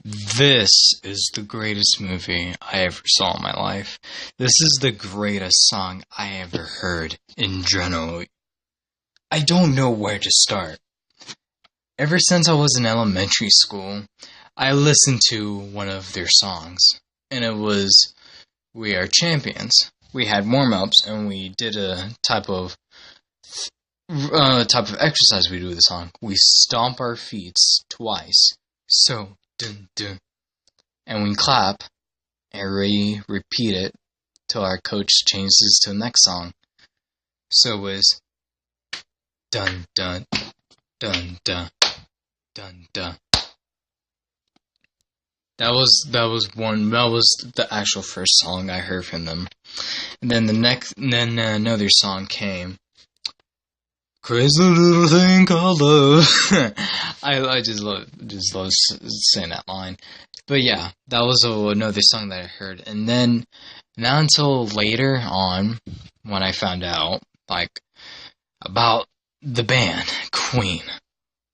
This is the greatest movie I ever saw in my life. This is the greatest song I ever heard in general. I don't know where to start. Ever since I was in elementary school, I listened to one of their songs, and it was We Are Champions. We had warm-ups, and we did a type of exercise we do with the song. We stomp our feet twice. So, dun dun. And we clap, and we repeat it till our coach changes to the next song. So it was dun dun dun dun dun dun. That was the actual first song I heard from them. And then another song came. Crazy little thing called love. I just love saying that line. But yeah, that was another song that I heard. And then, not until later on, when I found out, about the band, Queen.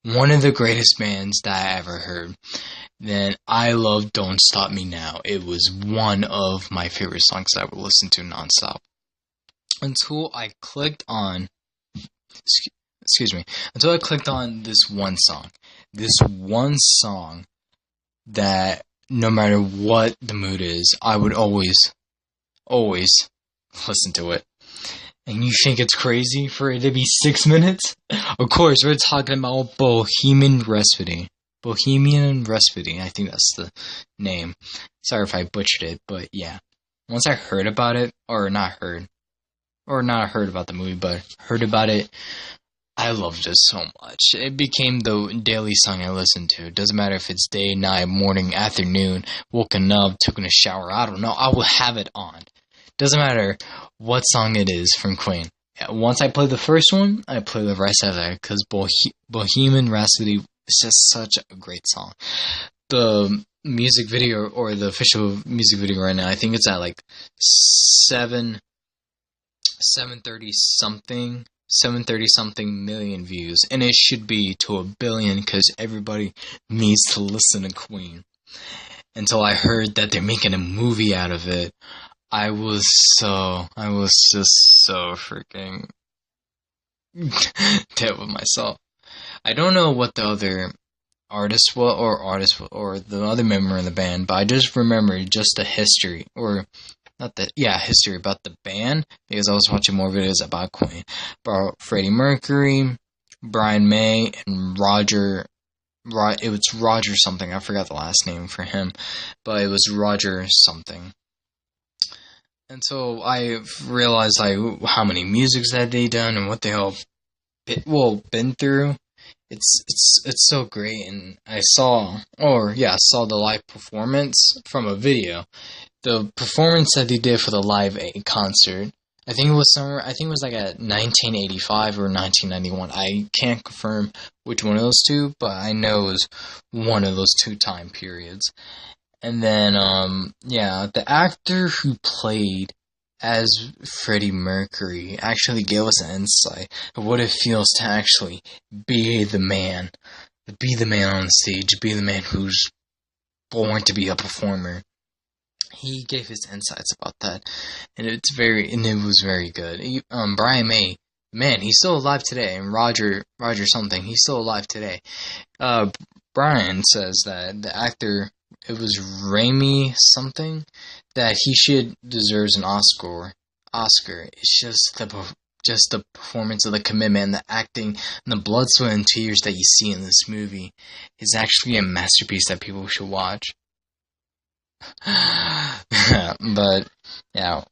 One of the greatest bands that I ever heard. Then I love Don't Stop Me Now. It was one of my favorite songs that I would listen to nonstop. Until I clicked on this one song. This one song that no matter what the mood is, I would always listen to it. And you think it's crazy for it to be 6 minutes? Of course, we're talking about Bohemian Rhapsody. Bohemian Rhapsody, I think that's the name. Sorry if I butchered it, but yeah. Once I heard about it, not heard about the movie, but heard about it, I loved it so much. It became the daily song I listened to. It doesn't matter if it's day, night, morning, afternoon, woken up, taking a shower, I don't know, I will have it on. Doesn't matter what song it is from Queen. Once I play the first one, I play the rest of it, because Bohemian Rhapsody is just such a great song. The music video, or the official music video right now, I think it's at 730 something million views, and it should be to 1 billion, because everybody needs to listen to Queen. Until I heard that they're making a movie out of it, I was just so freaking dead with myself. I don't know what the other artist or the other member in the band, but I just remember just the history, history about the band, because I was watching more videos about Queen, about Freddie Mercury, Brian May, and Roger. It was Roger something. I forgot the last name for him, but it was Roger something. And so I realized how many musics that they done and what they all been through. It's so great, and I saw the live performance from a video. The performance that they did for the Live Aid concert, I think it was at 1985 or 1991. I can't confirm which one of those two, but I know it was one of those two time periods. And then, the actor who played as Freddie Mercury actually gave us an insight of what it feels to actually be the man on the stage, be the man who's born to be a performer. He gave his insights about that, and it was very good. Brian May, man, he's still alive today, and Roger something, he's still alive today. Brian says that the actor, it was Rami something, that he deserves an Oscar. It's just the performance of the commitment, and the acting, and the blood, sweat, and tears that you see in this movie is actually a masterpiece that people should watch. But yeah,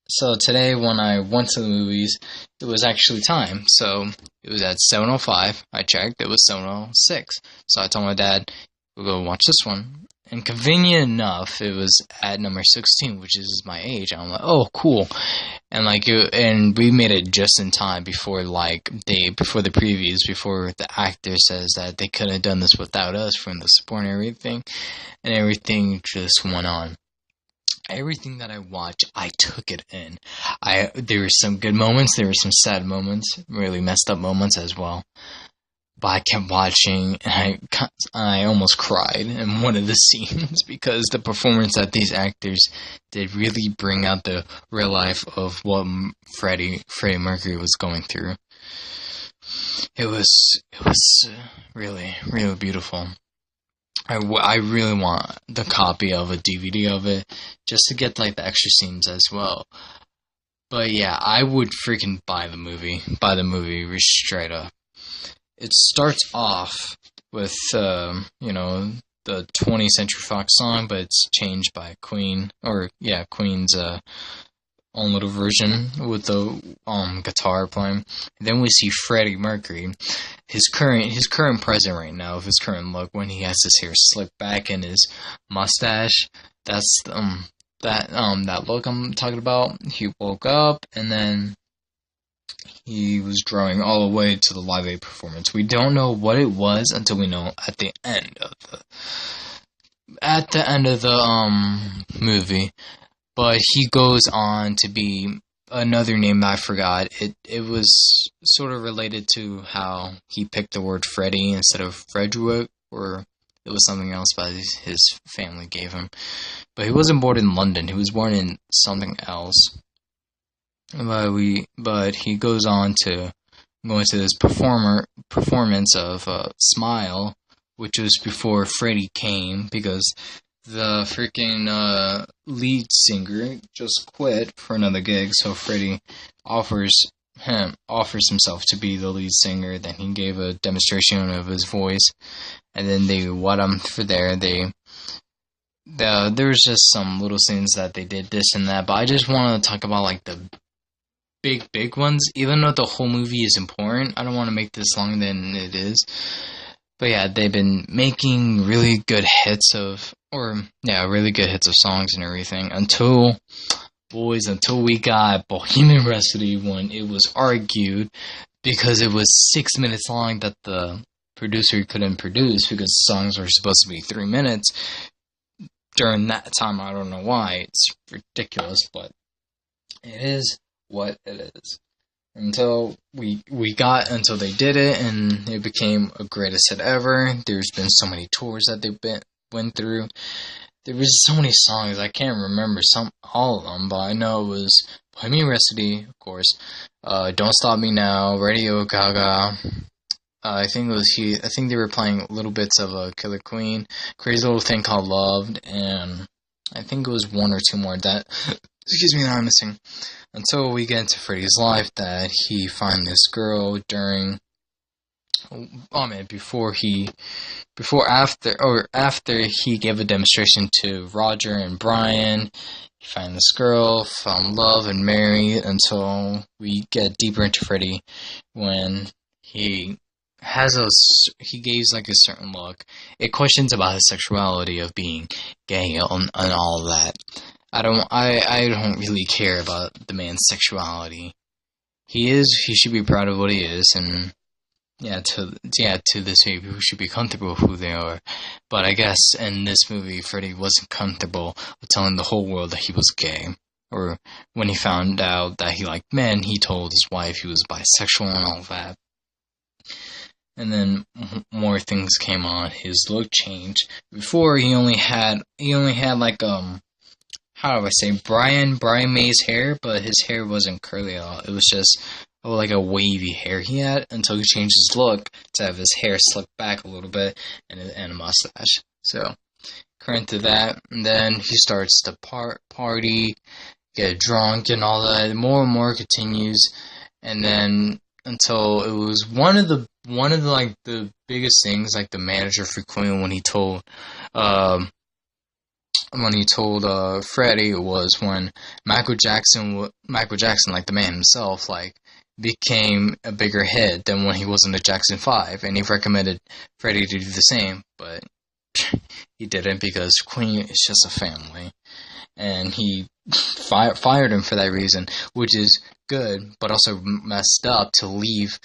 so today when I went to the movies, it was actually time. So it was at 7:05. I checked, it was 7:06. So I told my dad, we'll go watch this one. And convenient enough, it was at number 16, which is my age. I'm like, oh, cool. And and we made it just in time before the previews, before the actor says that they couldn't have done this without us from the support and everything. And everything just went on. Everything that I watched, I took it in. There were some good moments, there were some sad moments, really messed up moments as well. but I kept watching, and I almost cried in one of the scenes because the performance that these actors did really bring out the real life of what Freddie Mercury was going through. It was really, really beautiful. I really want the copy of a DVD of it just to get like the extra scenes as well. But yeah, I would freaking buy the movie straight up. It starts off with the 20th Century Fox song, but it's changed by Queen's own little version with the guitar playing. And then we see Freddie Mercury, his current present right now, of his current look, when he has his hair slicked back and his mustache. That's that look I'm talking about. He woke up and then he was drawing all the way to the Live Aid performance. We don't know what it was until we know at the end of the movie. But he goes on to be another name that I forgot. It was sort of related to how he picked the word Freddie instead of Frederick, or it was something else that his family gave him. But he wasn't born in London. He was born in something else. But he goes on to go into this performance of Smile, which was before Freddie came, because the freaking lead singer just quit for another gig, so Freddie offers himself to be the lead singer. Then he gave a demonstration of his voice, and then they what for there. There was just some little scenes that they did this and that, but I just want to talk about like the big ones. Even though the whole movie is important, I don't want to make this longer than it is. But yeah, they've been making really good hits of songs and everything until we got Bohemian Rhapsody, when it was argued because it was 6 minutes long that the producer couldn't produce because songs were supposed to be 3 minutes. During that time, I don't know why. It's ridiculous, but it is what it is. Until they did it, and it became a greatest hit ever. There's been so many tours that they went through. There was so many songs, I can't remember all of them, but I know it was Bohemian Rhapsody, of course, Don't Stop Me Now, Radio Gaga. I think they were playing little bits of Killer Queen, Crazy Little Thing Called Loved, and I think it was one or two more that I'm missing. Until we get into Freddie's life, that he finds this girl after he gave a demonstration to Roger and Brian. He found this girl, fell in love, and married. Until we get deeper into Freddie, when he gives like a certain look. It questions about his sexuality of being gay and all of that. I don't really care about the man's sexuality. He should be proud of what he is, and to this movie, people should be comfortable with who they are. But I guess in this movie, Freddie wasn't comfortable with telling the whole world that he was gay. Or when he found out that he liked men, he told his wife he was bisexual and all that. And then more things came on. His look changed. Before he only had like how do I say, Brian May's hair, but his hair wasn't curly at all. It was just like a wavy hair he had, until he changed his look to have his hair slicked back a little bit and a mustache. So current to that, and then he starts to party, get drunk and all that. More and more continues, and then until it was one of the like the biggest things, like the manager for Queen, when he told Freddie, was when Michael Jackson, like the man himself, like became a bigger hit than when he was in the Jackson 5, and he recommended Freddie to do the same, but he didn't, because Queen is just a family, and he fired him for that reason, which is good, but also messed up to leave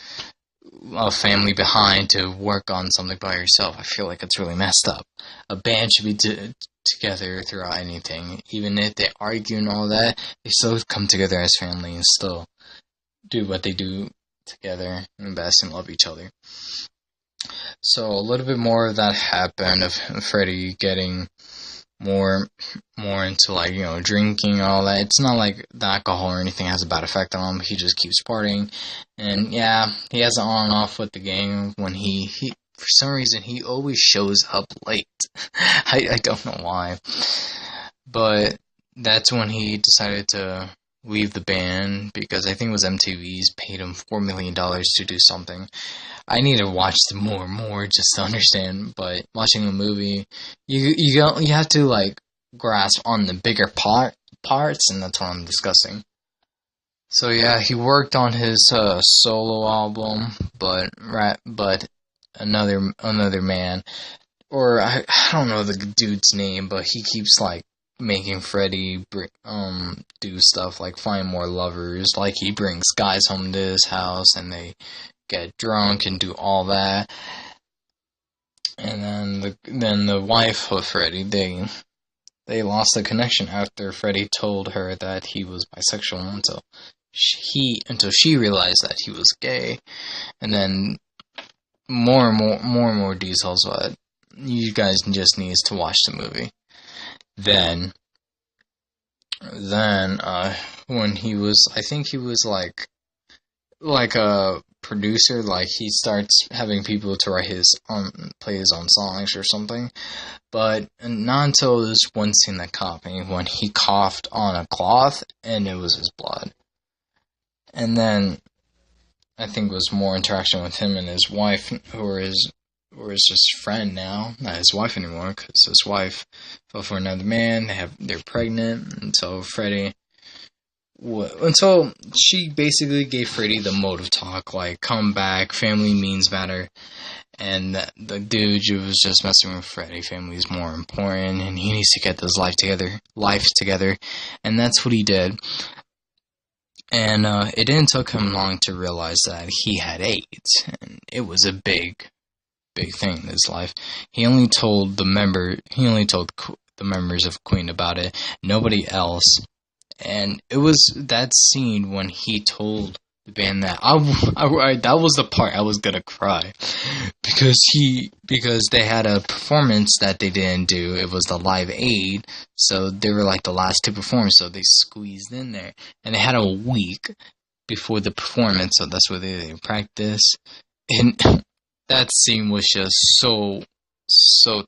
a family behind to work on something by yourself. I feel like it's really messed up. A band should be together throughout anything. Even if they argue and all that, they still come together as family and still do what they do together and invest and love each other. So a little bit more of that happened of Freddie getting more into like, drinking and all that. It's not like the alcohol or anything has a bad effect on him. He just keeps partying, and yeah, he has an on and off with the gang when he for some reason he always shows up late. I don't know why, but that's when he decided to leave the band because I think it was MTV's paid him $4 million to do something. I need to watch more and more just to understand. But watching a movie, you have to like grasp on the bigger parts, and that's what I'm discussing. So yeah, he worked on his solo album, but another man, or I don't know the dude's name, but he keeps like making Freddie do stuff like find more lovers. Like he brings guys home to his house and they get drunk and do all that. And then the wife of Freddie, they lost the connection after Freddie told her that he was bisexual until she realized that he was gay. And then more and more details, but you guys just need to watch the movie. Then when he was, I think he was like a producer, like he starts having people to play his own songs or something. But not until this one scene that caught me, when he coughed on a cloth and it was his blood. And then I think it was more interaction with him and his wife, or his friend now, not his wife anymore, because his wife fell for another man. They're pregnant, and so until she basically gave Freddie the motive talk, like come back, family means matter, and the dude was just messing with Freddie. Family is more important, and he needs to get this life together, and that's what he did. And it didn't take him long to realize that he had AIDS, and it was a big thing in his life. He only told the members of Queen about it, nobody else. And it was that scene when he told the band that that was the part I was gonna cry, because they had a performance that they didn't do. It was the Live Aid, so they were like the last two performers, so they squeezed in there, and they had a week before the performance, so that's where they practice. And that scene was just so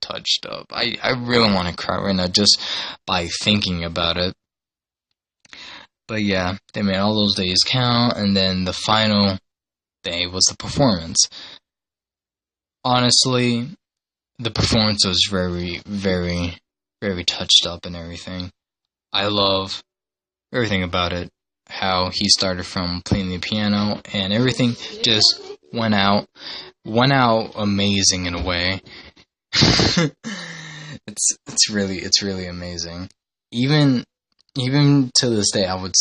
touched up. I really want to cry right now just by thinking about it. But yeah, they made all those days count, and then the final day was the performance. Honestly, the performance was very, very, very touched up and everything. I love everything about it. How he started from playing the piano, and everything just went out amazing in a way. It's really amazing. Even to this day, I would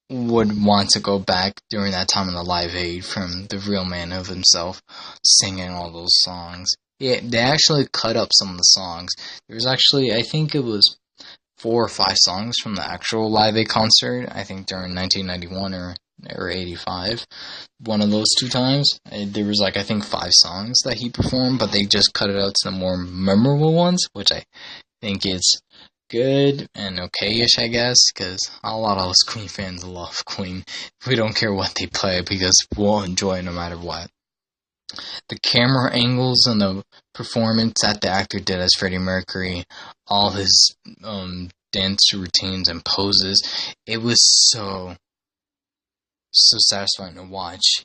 want to go back during that time in the Live Aid from the real man of himself, singing all those songs. Yeah, they actually cut up some of the songs. There was actually, I think it was 4 or 5 songs from the actual Live Aid concert, I think during 1991 or 85. One of those 2 times. There was I think 5 songs that he performed, but they just cut it out to the more memorable ones, which I think is good and okay-ish, I guess, because a lot of us Queen fans love Queen. We don't care what they play because we'll enjoy it no matter what. The camera angles and the performance that the actor did as Freddie Mercury, all his dance routines and poses, it was so satisfying to watch.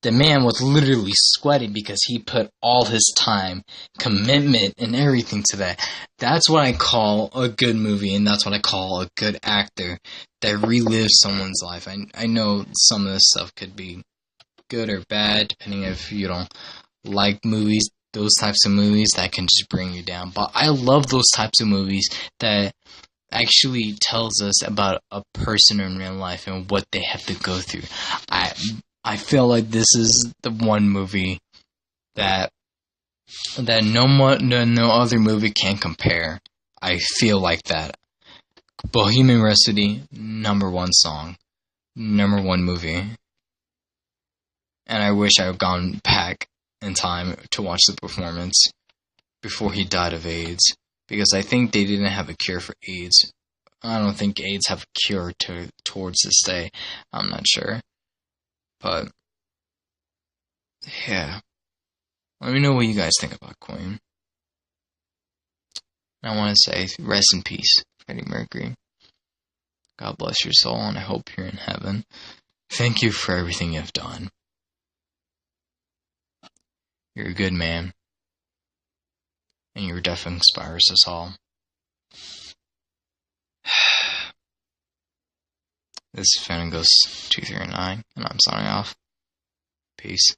The man was literally sweating because he put all his time, commitment, and everything to that. That's what I call a good movie, and that's what I call a good actor that relives someone's life. I know some of this stuff could be good or bad, depending if you don't like movies, those types of movies that can just bring you down. But I love those types of movies that actually tells us about a person in real life and what they have to go through. I feel like this is the one movie that no other movie can compare. I feel like that. Bohemian Rhapsody, #1 song, #1 movie. And I wish I had gone back in time to watch the performance before he died of AIDS, because I think they didn't have a cure for AIDS. I don't think AIDS have a cure towards this day. I'm not sure. But, yeah. Let me know what you guys think about Queen. I want to say, rest in peace, Freddie Mercury. God bless your soul, and I hope you're in heaven. Thank you for everything you've done. You're a good man. And your death inspires us all. This is Phantom Ghost 239, and I'm signing off. Peace.